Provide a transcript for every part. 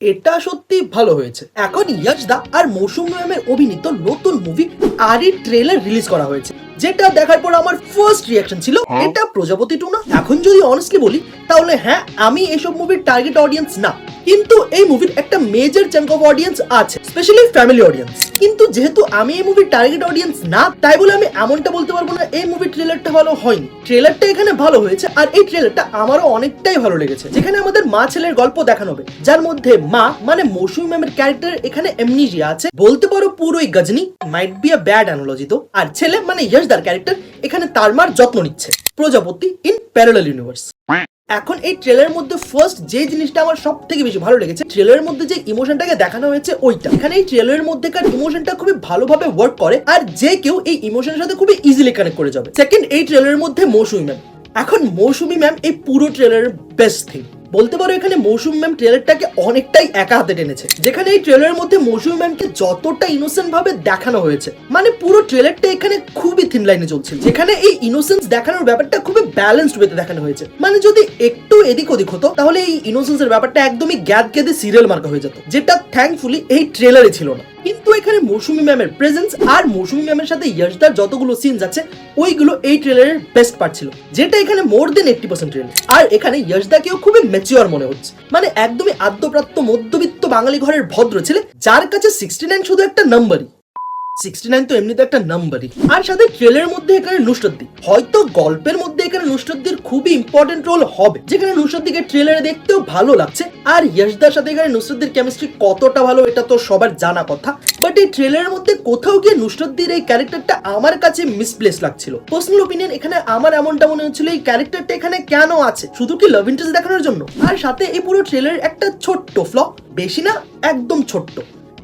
এটা সত্যি ভালো হয়েছে। এখন ইয়াশ দা আর মৌসুমী ম্যামের অভিনীত নতুন মুভি আরির ট্রেলার রিলিজ করা হয়েছে, যেটা দেখার পর আমার ফার্স্ট রিঅ্যাকশন ছিল এটা প্রজাপতি 2 না। এখন যদি অনেস্টলি বলি তাহলে হ্যাঁ, আমি এসব মুভির টার্গেট অডিয়েন্স না, কিন্তু এই মুভির একটা মেজর চাঙ্ক অফ অডিয়েন্স আছে, স্পেশালি ফ্যামিলি অডিয়েন্স। কিন্তু যেহেতু আমি এই মুভির টার্গেট অডিয়েন্স না, তাই বলে আমি এমনটা বলতে পারবো না এই মুভির ট্রেলারটা ভালো হয়নি। ট্রেলারটা এখানে ভালো হয়েছে, আর এই ট্রেলারটা আমারও অনেকটাই ভালো লেগেছে, যেখানে আমাদের মা ছেলের গল্প দেখানো হবে, যার মধ্যে মা মানে মৌসুমী ম্যামের ক্যারেক্টার এখানে এমনিজিয়া আছে, বলতে পারো পুরোই Ghajini, might be a bad analogy তো। আর ছেলে মানে ইয়াশদার ক্যারেক্টার এখানে তার মার যত্ন নিচ্ছে, প্রজাপতি ইন প্যারালাল ইউনিভার্স। এখন এই ট্রেলারের মধ্যে ফার্স্ট যে জিনিসটা আমার সব থেকে বেশি ভালো লেগেছে, ট্রেলারের মধ্যে যে ইমোশনটাকে দেখানো হয়েছে ওইটা। এখানে এই ট্রেলারের মধ্যেকার ইমোশনটা খুবই ভালোভাবে ওয়ার্ক করে, আর যে কেউ এই ইমোশনের সাথে খুবই ইজিলি কানেক্ট করে যাবে। সেকেন্ড, এই ট্রেলারের মধ্যে মৌসুমী ম্যাম। এখন মৌসুমী ম্যাম এই পুরো ট্রেলারের বেস্ট থিং বলতে পারো। এখানে মৌসুমী ম্যাম ট্রেলারটাকে অনেকটাই একা হাতে টেনেছে, যেখানে এই ট্রেলারের মধ্যে মৌসুমী ম্যামকে যতটা ইনোসেন্ট ভাবে দেখানো হয়েছে, মানে পুরো ট্রেলারটা এখানে খুবই থিন লাইনে চলছিল, যেখানে এই ইনোসেন্স দেখানোর ব্যাপারটা খুবই ব্যালেন্সড ওয়েতে দেখানো হয়েছে। মানে যদি একটু এদিক ওদিক হতো তাহলে এই ইনোসেন্সের ব্যাপারটা একদমই গ্যাদ গেদে সিরিয়াল মার্কা হয়ে যেত, যেটা থ্যাঙ্কফুলি এই ট্রেলারে ছিল না। কিন্তু এখানে মৌসুমী ম্যামের প্রেজেন্স আর মৌসুমী ম্যামের সাথে ইয়াশদার যতগুলো সিনস আছে ওইগুলো এই ট্রেলারের বেস্ট পার্ট ছিল, যেটা এখানে মোর দেন 80% ট্রেলার। আর এখানে ইয়াশদাকেও খুবই ম্যাচিওর মনে হচ্ছে, মানে একদমই আদ্যপ্রাপ্ত মধ্যবিত্ত বাঙালি ঘরের ভদ্র ছেলে, যার কাছে 69 শুধু একটা নাম্বারই। 69 তো এমনিতে একটা নাম্বারই। আর সাথে ট্রেলারের মধ্যে এখানে নুসরতদি, হয়তো গল্পের মধ্যে এখানে নুসরতদির খুবই ইম্পর্টেন্ট রোল হবে, যেখানে নুসরতদিকে ট্রেলারে দেখতেও ভালো লাগছে। আর ইয়াশদার সাথে এখানে নুসরতদির কেমিস্ট্রি কতটা ভালো এটা তো সবার জানা কথা, বাট এই ট্রেলারের মধ্যে কোথাও গিয়ে নুসরতদির এই ক্যারেক্টারটা আমার কাছে মিসপ্লেস লাগছিল। পার্সোনাল ওপিনিয়ন, এখানে আমার এমনটা মনে হচ্ছিল এই ক্যারেক্টারটা এখানে কেন আছে, শুধু কি লাভ ইন্টারেস্ট দেখানোর জন্য? আর সাথে এই পুরো ট্রেলারের একটা ছোট্ট ফ্ল, বেশি না, একদম ছোট্ট,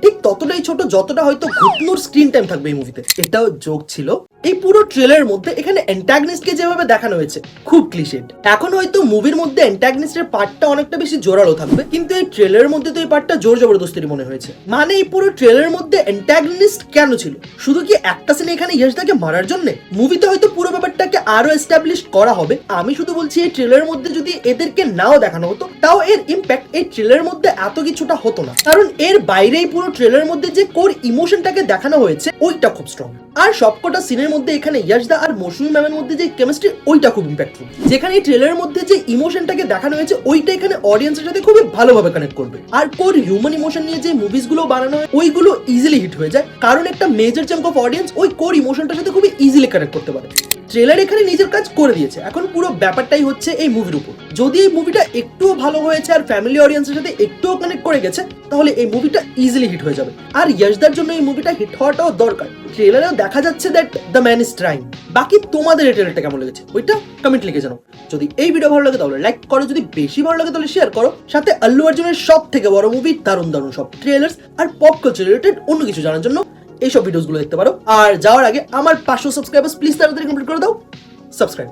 ঠিক ততটাই ছোট যতটা হয়তো ঘুটনুর স্ক্রিন টাইম থাকবে এই মুভিতে, এটাও যোগ ছিল। এই পুরো ট্রেলারের মধ্যে এখানে অ্যান্টাগনিস্টকে যেভাবে দেখানো হয়েছে খুব ক্লিশেড। এখন হয়তো মুভির মধ্যে অ্যান্টাগনিস্টের পার্টটা অনেকটা বেশি জোরালো থাকবে, কিন্তু এই ট্রেলারের মধ্যে তো এই পার্টটা জোর জবরদস্তির মনে হয়েছে। মানে এই পুরো ট্রেলারের মধ্যে অ্যান্টাগনিস্ট কেন ছিল? শুধু কি একটা সিনে এখানে ইয়াশদাকে মারার জন্য? মুভিতে হয়তো পুরো ব্যাপারটাকে আরো এস্টাবলিশ করা হবে। আমি শুধু বলছি এই ট্রেলারের মধ্যে যদি এদেরকে নাও দেখানো হতো, তাও এর ইম্প্যাক্ট এই ট্রেলারের মধ্যে এত কিছুটা হতো না, কারণ এর বাইরে এই পুরো ট্রেলারের মধ্যে যে কোর ইমোশনটাকে দেখানো হয়েছে ওইটা খুব স্ট্রং। আর সবকটা সিনের মধ্যে এখানে ইয়াশদা আর মৌসুমী ম্যামের মধ্যে যে কেমিস্ট্রি ওইটা খুব ইম্প্যাক্টফুল, যেখানে এই ট্রেলারের মধ্যে যে ইমোশনটাকে দেখানো হয়েছে ওইটা এখানে অডিয়েন্সের সাথে খুবই ভালোভাবে কানেক্ট করবে। আর কোর হিউম্যান ইমোশন নিয়ে যে মুভিসগুলো বানানো হয় ওইগুলো ইজিলি হিট হয়ে যায়, কারণ একটা মেজর চাঙ্ক অফ অডিয়েন্স ওই কোর ইমোশনটার সাথে খুবই ইজিলি কানেক্ট করতে পারে। ট্রেলার এখানে নিজের কাজ করে দিয়েছে, এখন পুরো ব্যাপারটাই হচ্ছে এই মুভির উপর। যদি এই মুভিটা একটুও ভালো হয়েছে আর ফ্যামিলি অডিয়েন্সের সাথে একটুও কানেক্ট করে গেছে, তাহলে এই মুভিটা ইজিলি হিট হয়ে যাবে। আর ইয়াশদার জন্য এই মুভিটা হিট হওয়াটাও দরকার। ট্রেলারেও দেখা যাচ্ছে that the man is trying. বাকি তোমাদের এই ট্রেলারটা কেমন লেগেছে ওইটা কমেন্ট লিখে জানাও। যদি এই ভিডিও ভালো লাগে তাহলে লাইক করো, যদি বেশি ভালো লাগে তাহলে শেয়ার করো। সাথে আল্লু অর্জুনের সব থেকে বড় মুভি দারুণ দারুণ সব ট্রেলার্স আর পপ কালচার রিলেটেড অন্য কিছু জানার জন্য এইসব ভিডিওসগুলো দেখতে পারো। আর যাওয়ার আগে আমার 500 সাবস্ক্রাইবার্স প্লিজ তাড়াতাড়ি কমপ্লিট করে দাও। সাবস্ক্রাইব।